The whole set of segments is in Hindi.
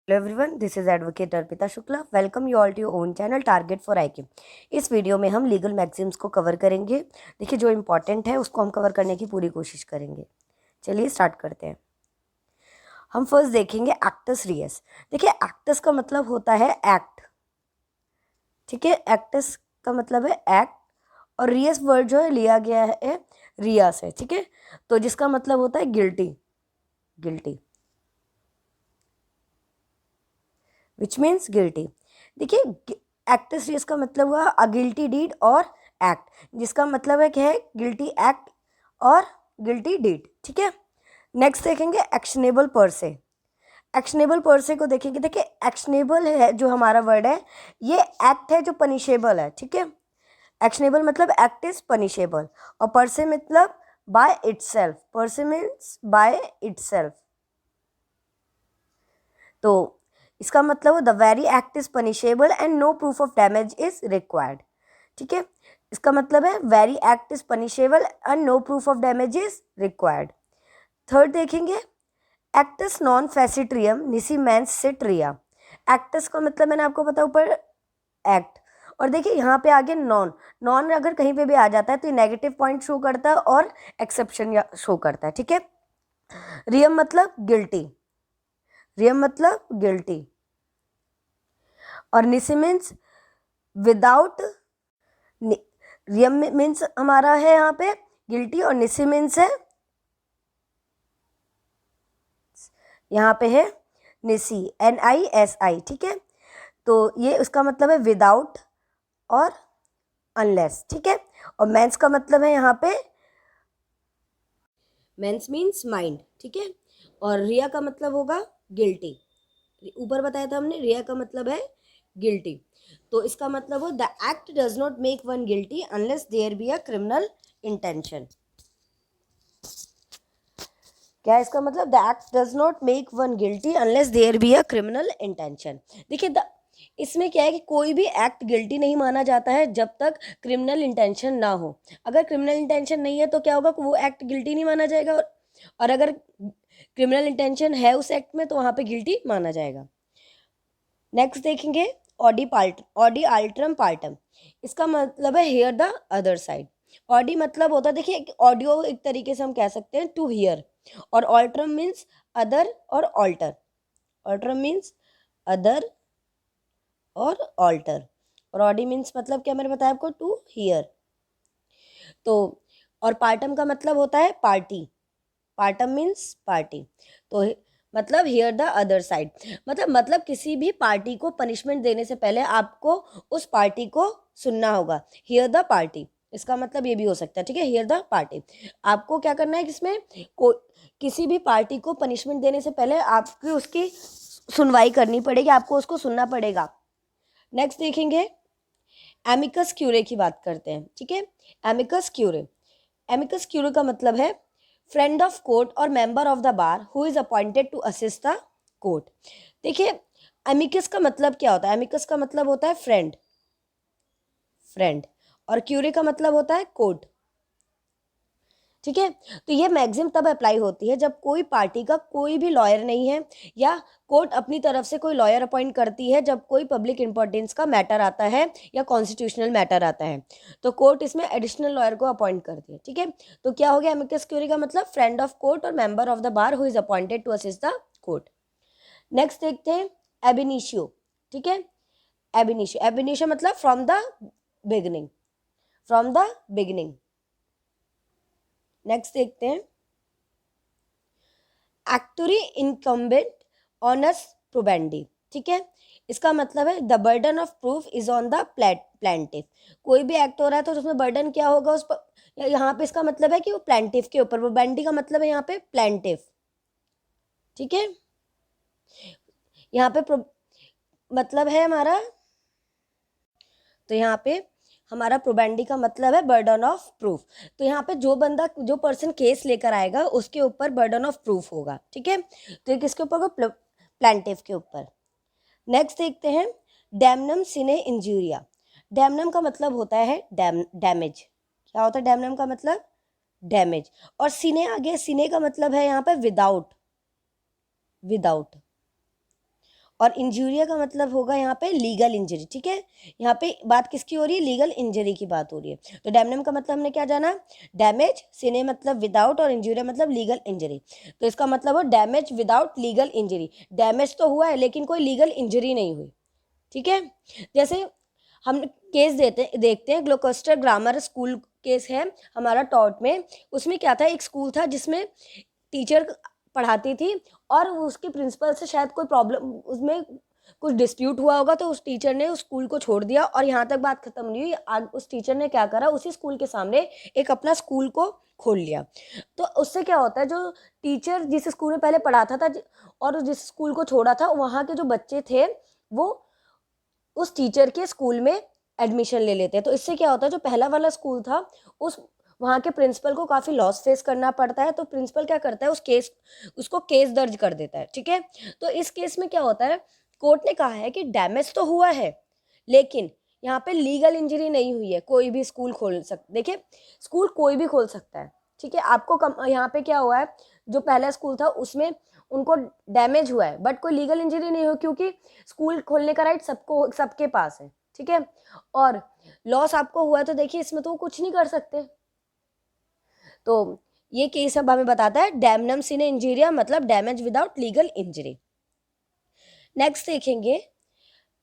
Hello everyone, this is advocate Arpita Shukla. Welcome you all to your own channel target for IQ. इस वीडियो में हम लीगल मैगजीम्स को कवर करेंगे। देखिए, जो इम्पोर्टेंट है उसको हम कवर करने की पूरी कोशिश करेंगे। चलिए स्टार्ट करते हैं। हम फर्स्ट देखेंगे एक्टस रियस। देखिए, एक्टस का मतलब होता है एक्ट। ठीक है, एक्टस का मतलब है एक्ट, और रियस वर्ड जो है लिया गया है रिया से। ठीक है, तो जिसका मतलब होता है guilty. Guilty which means guilty. देखिए, एक्टस रियस का मतलब हुआ अ गिल्टी डीड और एक्ट, जिसका मतलब है क्या है, गिल्टी एक्ट और गिल्टी डीड। ठीक है, नेक्स्ट देखेंगे एक्शनेबल पर से। एक्शनेबल पर से को देखेंगे। देखिए, एक्शनेबल है जो हमारा वर्ड है, ये एक्ट है जो पनिशेबल है। ठीक है, एक्शनेबल मतलब एक्ट इज पनिशेबल, और पर से मतलब बाय इटसेल्फ। पर से मीन्स बाय इटसेल्फ। तो इसका मतलब the very act is punishable and no proof of damage is required. ठीक है, इसका मतलब है very act is punishable and no proof of damage is required. Third देखेंगे एक्टस नॉन फेसिट्रियम निसी मैंस सिट्रिया। एक्टस का मतलब मैंने आपको बताया ऊपर एक्ट, और देखिए यहाँ पे आगे नॉन। नॉन अगर कहीं पे भी आ जाता है तो ये नेगेटिव पॉइंट शो करता है और एक्सेप्शन शो करता है। ठीक है, रियम मतलब गिल्टी। रियम मतलब गिल्टी, और निसी मीन्स विदाउट। रियम मीन्स हमारा है यहाँ पे गिल्टी, और निसी मीन्स है यहाँ पे है निसी, NISI। ठीक है, तो ये उसका मतलब है विदाउट और अनलेस। ठीक है, और मेंस का मतलब है यहाँ पे मेंस मीन्स माइंड। ठीक है, और रिया का मतलब होगा गिल्टी। ऊपर बताया था हमने, रिया का मतलब है गिल्टी। तो इसका मतलब हो the act does not make one guilty unless there be a criminal intention. क्या है इसका मतलब? The act does not make one guilty unless there be a criminal intention. देखिए, इसमें क्या है कि कोई भी एक्ट गिल्टी नहीं माना जाता है जब तक क्रिमिनल इंटेंशन ना हो। अगर क्रिमिनल इंटेंशन नहीं है तो क्या होगा, वो एक्ट गिल्टी नहीं माना जाएगा, और अगर क्रिमिनल इंटेंशन है उस एक्ट में तो वहां पे गिल्टी माना जाएगा। नेक्स्ट देखेंगे ऑडी आल्ट्रम पार्टम। इसका मतलब है हेयर द अदर साइड। ऑडी मतलब होता है, देखिए ऑडियो एक तरीके से हम कह सकते हैं टू हियर, और ऑल्ट्रम मीन्स अदर और ऑल्टर। ऑल्ट्रम मीन्स अदर और ऑल्टर, और ऑडी मीन्स मतलब क्या मैंने बताया आपको, टू हियर। तो और पार्टम का मतलब होता है पार्टी। Partum means party. तो मतलब हियर द अदर साइड, मतलब किसी भी पार्टी को पनिशमेंट देने से पहले आपको उस पार्टी को सुनना होगा। हियर द पार्टी, इसका मतलब ये भी हो सकता है। ठीक है, हियर द पार्टी। आपको क्या करना है, किसमें किसी भी पार्टी को पनिशमेंट देने से पहले आपको उसकी सुनवाई करनी पड़ेगी, आपको उसको सुनना पड़ेगा। नेक्स्ट देखेंगे एमिकस क्यूरे की बात करते हैं। ठीक है, एमिकस क्यूरे। एमिकस क्यूरे का मतलब है फ्रेंड ऑफ कोर्ट और member of the bar who is appointed to assist the court. देखिए, एमिकस का मतलब क्या होता है? एमिकस का मतलब होता है फ्रेंड। फ्रेंड, और क्यूरे का मतलब होता है कोर्ट। ठीक है, तो ये मैक्सिम तब अप्लाई होती है जब कोई पार्टी का कोई भी लॉयर नहीं है, या कोर्ट अपनी तरफ से कोई लॉयर अपॉइंट करती है जब कोई पब्लिक इंपॉर्टेंस का मैटर आता है या कॉन्स्टिट्यूशनल मैटर आता है, तो कोर्ट इसमें एडिशनल लॉयर को अपॉइंट करती है। ठीक है, तो क्या हो गया एमिकस क्यूरी का मतलब फ्रेंड ऑफ कोर्ट और member of the bar who is appointed to assist the court. Next देखते हैं एबिनिशियो। ठीक है, एबिनिशियो। एबिनिशियो मतलब from the beginning. From the beginning. Next देखते हैं एक्टुरी इनकम्बेंट ऑनस प्रोबेंडी। ठीक है, इसका मतलब है the burden of proof is on the plaintiff. कोई भी एक्ट हो रहा है तो उसमें बर्डन क्या होगा उस पर, यहाँ पे इसका मतलब है कि वो प्लेंटिफ के ऊपर। प्रोबेंडी का मतलब है यहाँ पे प्लेंटिफ। ठीक है, यहाँ पे मतलब है हमारा, तो यहाँ पे हमारा प्रोबेंडी का मतलब है बर्डन ऑफ प्रूफ। तो यहाँ पे जो बंदा, जो पर्सन केस लेकर आएगा उसके ऊपर बर्डन ऑफ प्रूफ होगा। ठीक है, तो ये किसके ऊपर होगा? प्लेंटिफ के ऊपर। नेक्स्ट देखते हैं डैमनम सिने इंजूरिया। डैमनम का मतलब होता है डैमेज। क्या होता है डैमनम का मतलब? डैमेज। और सिने आ गया, सिने का मतलब है यहाँ पे विदाउट। विदाउट, और इंजूरिया का मतलब होगा यहाँ पे लीगल इंजरी, ठीक है। यहाँ पे बात किसकी हो रही है, लीगल इंजरी की बात हो रही है। तो डैमनम का मतलब हमने क्या जाना, डैमेज, सिने मतलब विदाउट, और इंजूरिया मतलब लीगल इंजरी। तो इसका मतलब हो damage without legal injury. Damage तो हुआ है लेकिन कोई लीगल इंजरी नहीं हुई, ठीक है। जैसे हम केस देखते हैं, ग्लोकोस्टर ग्रामर स्कूल केस है हमारा टॉट में। उसमें क्या था, एक स्कूल था जिसमें टीचर पढ़ाती थी और उसके प्रिंसिपल से शायद कोई प्रॉब्लम, उसमें कुछ डिस्प्यूट हुआ होगा, तो उस टीचर ने उस स्कूल को छोड़ दिया और यहाँ तक बात खत्म नहीं हुई। आज उस टीचर ने क्या करा, उसी स्कूल के सामने एक अपना स्कूल को खोल लिया। तो उससे क्या होता है, जो टीचर जिस स्कूल में पहले पढ़ाता था और जिस स्कूल को छोड़ा था, वहाँ के जो बच्चे थे वो उस टीचर के स्कूल में एडमिशन ले लेते हैं। तो इससे क्या होता है, जो पहला वाला स्कूल था उस वहाँ के प्रिंसिपल को काफ़ी लॉस फेस करना पड़ता है। तो प्रिंसिपल क्या करता है, उसको केस दर्ज कर देता है, ठीक है। तो इस केस में क्या होता है, कोर्ट ने कहा है कि डैमेज तो हुआ है लेकिन यहाँ पे लीगल इंजरी नहीं हुई है। कोई भी स्कूल खोल देखिए, स्कूल कोई भी खोल सकता है, ठीक है। आपको यहाँ पे क्या हुआ है, जो पहला स्कूल था उसमें उनको डैमेज हुआ है बट कोई लीगल इंजरी नहीं हुई, क्योंकि स्कूल खोलने का राइट सबके पास है, ठीक है। और लॉस आपको हुआ है तो देखिए इसमें तो वो कुछ नहीं कर सकते। तो ये केस अब हमें बताता है डैमनम सिने इंजीरिया मतलब damage without legal injury. Next देखेंगे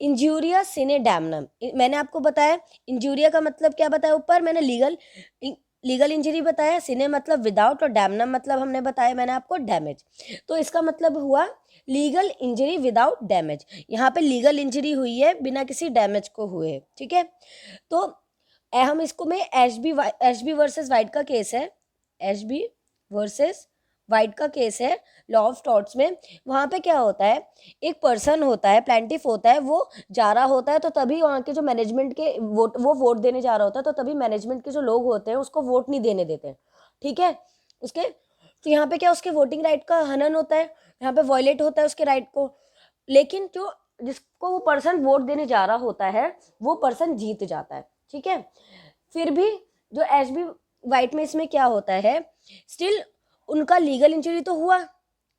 इंजूरिया सिने डैमनम। मैंने आपको बताया इंजूरिया का मतलब क्या बताया ऊपर, मैंने लीगल इंजरी बताया, सिने मतलब विदाउट, और डैमनम मतलब हमने बताया मैंने आपको डैमेज। तो इसका मतलब हुआ लीगल इंजरी विदाउट डैमेज। यहाँ पे लीगल इंजरी हुई है बिना किसी डैमेज को हुए, ठीक है। तो हम इसको में एशबी वर्सेस वाइट का केस है, एशबी वर्सेस वाइट का केस है लॉ ऑफ टॉर्ट्स में। वहाँ पे क्या होता है, एक पर्सन होता है, प्लेंटिफ होता है, वो जा रहा होता है, तो तभी वहाँ के जो मैनेजमेंट के वो वोट देने जा रहा होता है, तो तभी मैनेजमेंट के जो लोग होते हैं उसको वोट नहीं देने देते, ठीक है। उसके तो यहाँ पे क्या, उसके वोटिंग राइट का हनन होता है, यहाँ पे वॉयलेट होता है उसके राइट को। लेकिन जो जिसको वो पर्सन वोट देने जा रहा होता है वो पर्सन जीत जाता है, ठीक है। फिर भी जो एशबी वाइट में इसमें क्या होता है, स्टिल उनका लीगल इंजरी तो हुआ,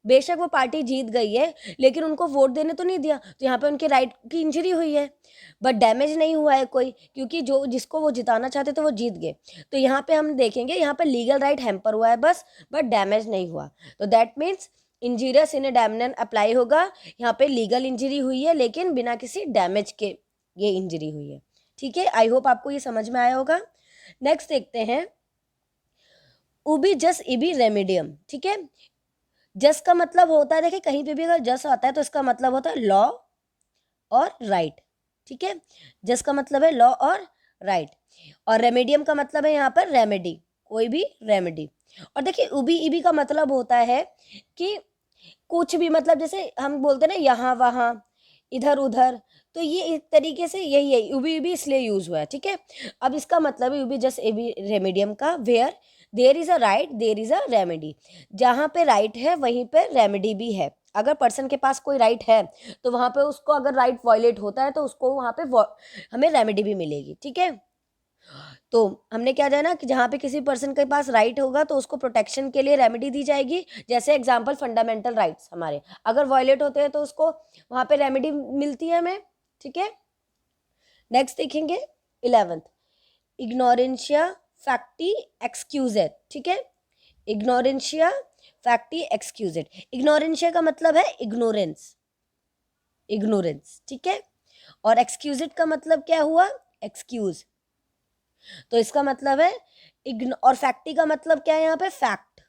बेशक वो पार्टी जीत गई है लेकिन उनको वोट देने तो नहीं दिया, तो यहाँ पे उनके राइट की इंजरी हुई है बट डैमेज नहीं हुआ है कोई, क्योंकि जो जिसको वो जिताना चाहते थे वो जीत गए। तो यहाँ पे हम देखेंगे, यहाँ पे लीगल राइट हैम्पर हुआ है बस, बट डैमेज नहीं हुआ। तो दैट मीन्स इंजीरिया सिने डैमनम अप्लाई होगा। यहाँ पे लीगल इंजरी हुई है लेकिन बिना किसी डैमेज के ये इंजरी हुई है, ठीक है। आई होप आपको ये समझ में आया होगा। नेक्स्ट देखते हैं उबी जस इबी रेमेडियम, ठीक है। जस का मतलब होता है, देखिए कहीं पे भी अगर जस आता है तो इसका मतलब होता है लॉ और राइट, ठीक है। जस का मतलब है लॉ और राइट, और रेमेडियम का मतलब है यहाँ पर रेमेडी, कोई भी रेमेडी। और देखिए उबी इबी का मतलब होता है कि कुछ भी, मतलब जैसे हम बोलते हैं ना यहाँ वहाँ इधर उधर, तो ये एक तरीके से यही है, उबी इबी इसलिए यूज हुआ है, ठीक है। अब इसका मतलब है उबी जस्ट एबी रेमेडियम का, where there is a right there is a remedy. जहाँ पे राइट है वहीं पे रेमेडी भी है। अगर पर्सन के पास कोई राइट है तो वहाँ पे उसको अगर राइट वायलेट होता है तो उसको वहाँ पे हमें रेमेडी भी मिलेगी, ठीक है। तो हमने क्या जाना कि जहाँ पे किसी पर्सन के पास राइट होगा तो उसको प्रोटेक्शन के लिए रेमेडी दी जाएगी। जैसे एग्जांपल फंडामेंटल राइट्स हमारे अगर वायलेट होते हैं तो उसको वहाँ पे रेमेडी मिलती है हमें, ठीक है। नेक्स्ट देखेंगे 11th इग्नोरेंशिया फैक्टी एक्सक्यूजेड, ठीक है। इग्नोरेंशिया फैक्टी एक्सक्यूजेड, इग्नोरेंशिया का मतलब है इग्नोरेंस, इग्नोरेंस, ठीक है। और एक्सक्यूजेड का मतलब क्या हुआ, एक्सक्यूज। तो इसका मतलब है और फैक्टी का मतलब क्या है यहाँ पे, फैक्ट,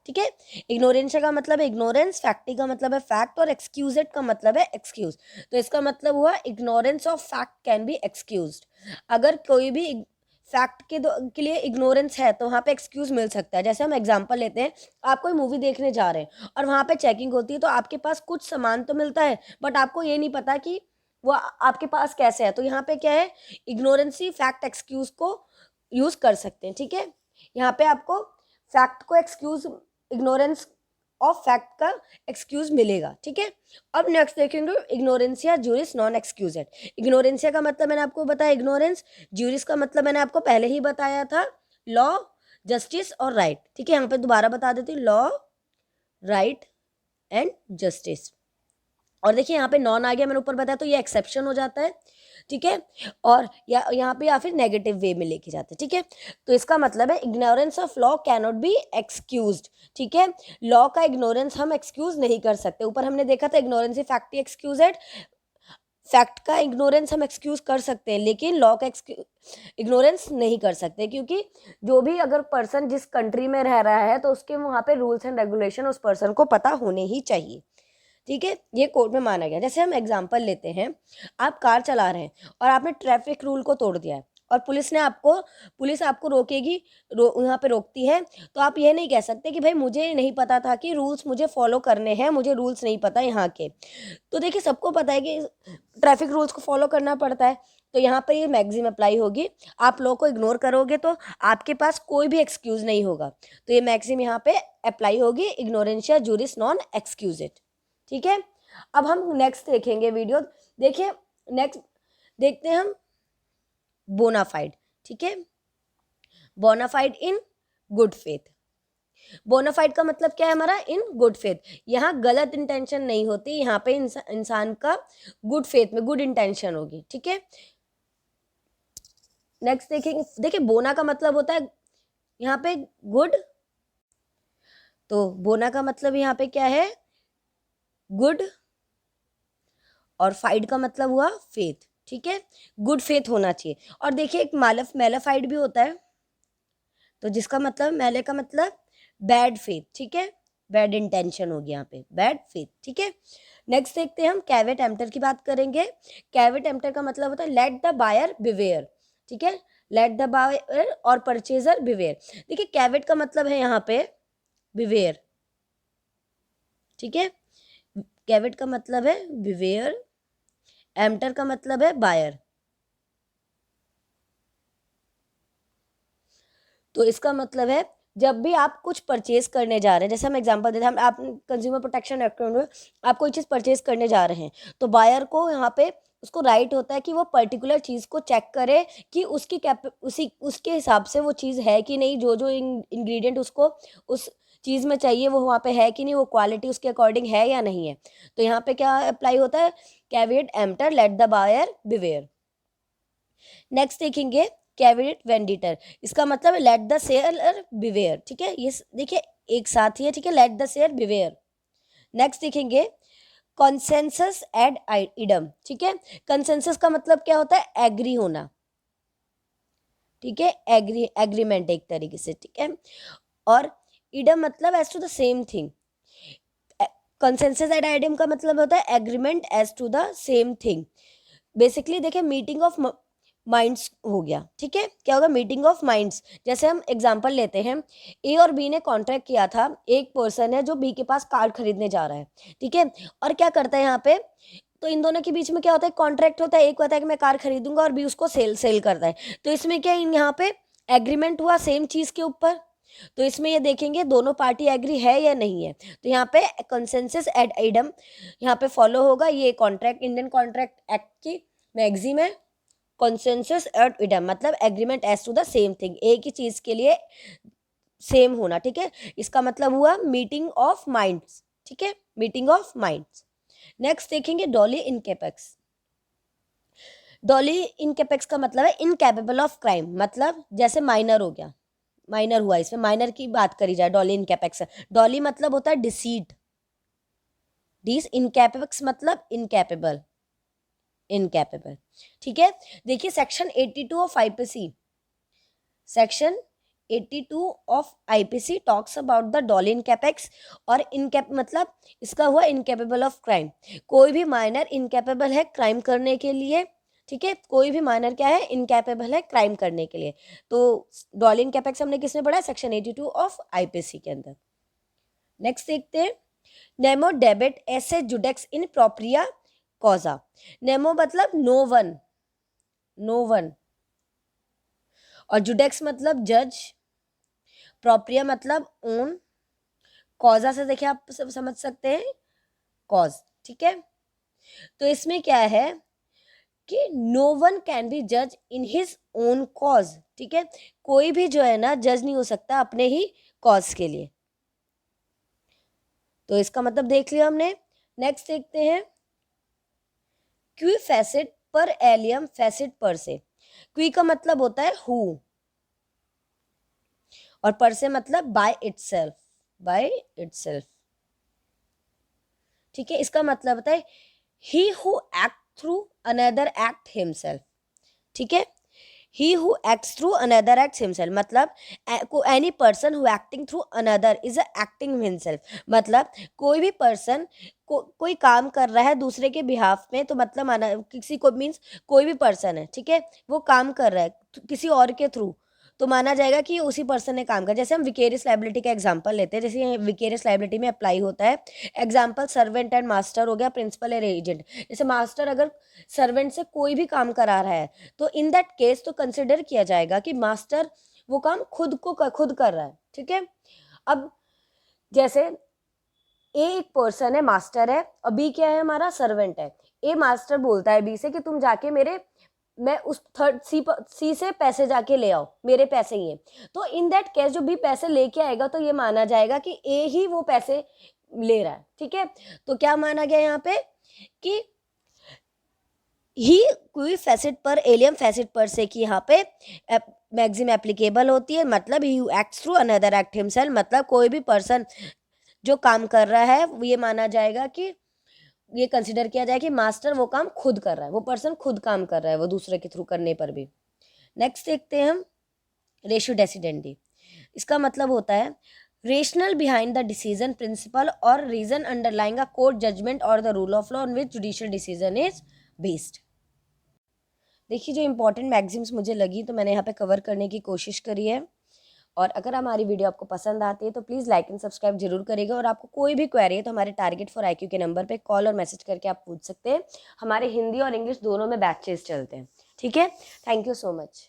ठीक है। इग्नोरेंशिया का मतलब है इग्नोरेंस, फैक्टी का मतलब है फैक्ट, और एक्सक्यूजेड का मतलब है एक्सक्यूज। तो इसका मतलब हुआ ignorance of fact can be excused. अगर कोई भी फैक्ट के लिए इग्नोरेंस है तो वहाँ पे एक्सक्यूज मिल सकता है। जैसे हम एग्जांपल लेते हैं, आप कोई मूवी देखने जा रहे हैं और वहाँ पे चेकिंग होती है, तो आपके पास कुछ सामान तो मिलता है बट आपको ये नहीं पता कि वो आपके पास कैसे है, तो यहाँ पे क्या है, इग्नोरेंसी फैक्ट एक्सक्यूज को यूज कर सकते हैं, ठीक है। यहाँ पे आपको फैक्ट को एक्सक्यूज, इग्नोरेंस ऑफ फैक्ट का एक्सक्यूज मिलेगा, ठीक है। अब नेक्स्ट देखेंगे इग्नोरेंसिया जूरिस नॉन एक्सक्यूजेड। इग्नोरेंसिया का मतलब मैंने आपको बताया इग्नोरेंस, जूरिस का मतलब मैंने आपको पहले ही बताया था लॉ, जस्टिस और राइट, ठीक है। यहाँ पे दोबारा बता देती हूँ, लॉ, राइट एंड जस्टिस। और देखिए यहाँ पे नॉन आ गया, मैंने ऊपर बताया, तो ये एक्सेप्शन हो जाता है, ठीक है। और यहाँ पे या फिर नेगेटिव वे में लेके जाते हैं, ठीक है। तो इसका मतलब है ignorance of law cannot be excused, ठीक है। लॉ का इग्नोरेंस हम एक्सक्यूज नहीं कर सकते। ऊपर हमने देखा था इग्नोरेंस फैक्ट एक्सक्यूजेड, फैक्ट का इग्नोरेंस हम एक्सक्यूज कर सकते हैं, लेकिन लॉ का इग्नोरेंस नहीं कर सकते, क्योंकि जो भी अगर पर्सन जिस कंट्री में रह रहा है तो उसके वहाँ पे रूल्स एंड रेगुलेशन उस पर्सन को पता होने ही चाहिए, ठीक है। ये कोर्ट में माना गया। जैसे हम एग्जांपल लेते हैं, आप कार चला रहे हैं और आपने ट्रैफिक रूल को तोड़ दिया है और पुलिस आपको रोकेगी, यहाँ पे रोकती है, तो आप ये नहीं कह सकते कि भाई मुझे नहीं पता था कि रूल्स मुझे फॉलो करने हैं, मुझे रूल्स नहीं पता यहाँ के। तो देखिए सबको पता है कि ट्रैफिक रूल्स को फॉलो करना पड़ता है, तो यहाँ पर ये मैक्सिम अप्लाई होगी। आप लॉ को इग्नोर करोगे तो आपके पास कोई भी एक्सक्यूज नहीं होगा, तो ये मैक्सिम यहाँ पे अप्लाई होगी, इग्नोरेंशिया जूरिस नॉन एक्सक्यूजेड, ठीक है। अब हम नेक्स्ट देखेंगे वीडियो। देखिए नेक्स्ट देखते हैं हम बोनाफाइड, ठीक है। Bona fide in good faith. Bona fide का मतलब क्या है हमारा, इन गुड फेथ। यहाँ गलत इंटेंशन नहीं होती, यहाँ पे इंसान का गुड फेथ में गुड इंटेंशन होगी, ठीक है। नेक्स्ट देखेंगे, देखिए बोना का मतलब होता है यहाँ पे गुड, तो बोना का मतलब यहाँ पे क्या है, गुड, और फाइड का मतलब हुआ फेथ, ठीक है। गुड फेथ होना चाहिए। और देखिए एक मेलाफाइड भी होता है, तो जिसका मतलब मेले का मतलब बैड फेथ, ठीक है, बैड इंटेंशन हो गया यहाँ पे, बैड फेथ, ठीक है। नेक्स्ट देखते हैं हम कैवेट एम्प्टर की बात करेंगे। कैवेट एम्प्टर का मतलब होता है लेट द बायर बिवेयर, ठीक है, लेट द बायर और परचेजर बिवेयर। देखिए कैवेट का मतलब है यहाँ पे बिवेयर, ठीक है, कैवेट का मतलब है बिवेयर, एम्प्टर का मतलब है बायर। तो इसका मतलब है जब भी आप कुछ परचेज करने जा रहे हैं, जैसे हम एग्जांपल देते हैं, हम आप कंज्यूमर प्रोटेक्शन एक्ट में आप कोई चीज़ परचेज करने जा रहे हैं, तो बायर को यहाँ पे उसको राइट होता है कि वो पर्टिकुलर चीज़ को चेक करे कि उसके हिसाब से वो चीज़ है कि नहीं, जो जो इंग्रेडिएंट उसको उस चीज़ में चाहिए वो वहाँ पे है कि नहीं, वो क्वालिटी उसके अकॉर्डिंग है या नहीं है। तो यहाँ पे क्या अप्लाई होता है, caveat emptor let the buyer beware. Next देखेंगे कैवेट वेंडिटर, इसका मतलब लेट द सेलर बिवेयर, ठीक है। ये देखिए एक साथ ही है, ठीक है, let the seller beware. Next देखेंगे कंसेंसस एड इडम, ठीक है। कंसेंसस का मतलब क्या होता है, एग्री होना, ठीक है, एग्रीमेंट एक तरीके से, ठीक है। और इडम मतलब as to the same thing. Consensus एड आइडम का मतलब होता है agreement as to the same thing. Basically देखिए मीटिंग ऑफ माइंड्स हो गया, ठीक है। क्या होगा, मीटिंग ऑफ माइंड्स। जैसे हम एग्जांपल लेते हैं, ए और बी ने कॉन्ट्रैक्ट किया था, एक पर्सन है जो बी के पास कार खरीदने जा रहा है, ठीक है। और क्या करता है यहाँ पे, तो इन दोनों के बीच में क्या होता है, कॉन्ट्रैक्ट होता है, एक कहता है कि मैं कार खरीदूंगा और बी उसको सेल करता है। तो इसमें क्या यहाँ पे एग्रीमेंट हुआ सेम चीज के ऊपर, तो इसमें ये देखेंगे दोनों पार्टी एग्री है या नहीं है। तो यहाँ पे कंसेंसस एड आइडम यहाँ पे फॉलो होगा, ये कॉन्ट्रैक्ट इंडियन कॉन्ट्रैक्ट एक्ट की मैगजीम है। कंसेंसस एट इडम मतलब agreement as to the same thing, एक ही चीज के लिए सेम होना, ठीक है। इसका मतलब हुआ मीटिंग ऑफ माइंड्स, ठीक है, मीटिंग ऑफ माइंड्स। नेक्स्ट देखेंगे डॉली इनकेपेक्स। डॉली इनकेपेक्स का मतलब है इनकैपेबल ऑफ क्राइम, मतलब जैसे माइनर हो गया, माइनर हुआ, इसमें माइनर की बात करी जाए, डॉली इनकेपेक्स। डॉली मतलब होता है डिसीट, डिस इनकैपेक्स मतलब इनकैपेबल, इनकैपेबल, ठीक है। देखिए section 82 of IPC, section 82 of IPC talks about the डॉली इनकैपेक्स। और इनकैप मतलब इसका हुआ इनकैपेबल ऑफ क्राइम, कोई भी माइनर इनकैपेबल है क्राइम करने के लिए, ठीक है, कोई भी माइनर क्या है, इनकैपेबल है क्राइम करने के लिए। तो डॉली इनकैपेक्स हमने किसमें पढ़ा है, सेक्शन 82 ऑफ आईपीसी के अंदर। नेक्स्ट देखते हैं नेमो डेबिट एसे जुडेक्स इन प्रोप्रिया कॉजा। नेमो मतलब नो वन, नो वन, और जुडेक्स मतलब जज, प्रोप्रिया मतलब ओन, कॉजा से देखिए आप सब समझ सकते हैं कॉज, ठीक है। तो इसमें क्या है कि नो वन कैन बी जज इन हिज ओन कॉज, ठीक है, कोई भी जो है ना जज नहीं हो सकता अपने ही कॉज के लिए। तो इसका मतलब देख लिया हमने। नेक्स्ट देखते हैं क्वी फैसिट पर एलियम फैसिट पर से। क्वी का मतलब होता है हु और पर से मतलब बाय इटसेल्फ, बाय इटसेल्फ। ठीक है, इसका मतलब होता है he who act through another act himself. ठीक है, he who acts through another acts himself, मतलब any person who acting through another is acting himself. मतलब कोई भी पर्सन कोई काम कर रहा है दूसरे के बिहाफ में, तो मतलब माना किसी को मीन्स कोई भी पर्सन है, ठीक है, वो काम कर रहा है किसी और के थ्रू, तो माना जाएगा कि उसी पर्सन ने काम किया। जैसे हम विकेरियस लायबिलिटी का एग्जांपल लेते हैं, जैसे विकेरियस लायबिलिटी में अप्लाई होता है एग्जांपल सर्वेंट एंड मास्टर हो गया, प्रिंसिपल एंड एजेंट। जैसे मास्टर अगर सर्वेंट से कोई भी काम करा रहा है तो इन दैट केस तो कंसिडर किया जाएगा कि मास्टर वो काम खुद कर रहा है। ठीक है, अब जैसे ए एक पर्सन है, मास्टर है, और बी क्या है, हमारा सर्वेंट है। ए मास्टर बोलता है बी से कि तुम जाके मैं उस थर्ड सी से पैसे जाके ले आओ, मेरे पैसे ही हैं। तो इन दैट केस जो बी पैसे लेके आएगा तो ये माना जाएगा कि ए ही वो पैसे ले रहा है। ठीक है, तो क्या माना गया यहाँ पे कि ही कोई फैसिट पर एलियम फैसिट पर से कि यहाँ पे मैक्सिम एप्लीकेबल होती है, मतलब he acts through another act himself, मतलब कोई भी पर्सन जो काम कर रहा है ये माना जाएगा कि ये कंसिडर किया जाए कि मास्टर वो काम खुद कर रहा है, वो पर्सन खुद काम कर रहा है वो दूसरे के थ्रू करने पर भी। नेक्स्ट देखते हैं हम रेशियो डेसिडेंडी। इसका मतलब होता है rational behind the decision principle और reason underlying a court judgment और the rule of law on which judicial decision is based. देखिए, जो इंपॉर्टेंट मैगजीम्स मुझे लगी तो मैंने यहाँ पे कवर करने की कोशिश करी है। और अगर हमारी वीडियो आपको पसंद आती है तो प्लीज़ लाइक एंड सब्सक्राइब जरूर करिएगा। और आपको कोई भी क्वेरी है तो हमारे टारगेट फॉर IQ के नंबर पे कॉल और मैसेज करके आप पूछ सकते हैं। हमारे हिंदी और इंग्लिश दोनों में बैचेस चलते हैं। ठीक है, थैंक यू सो मच।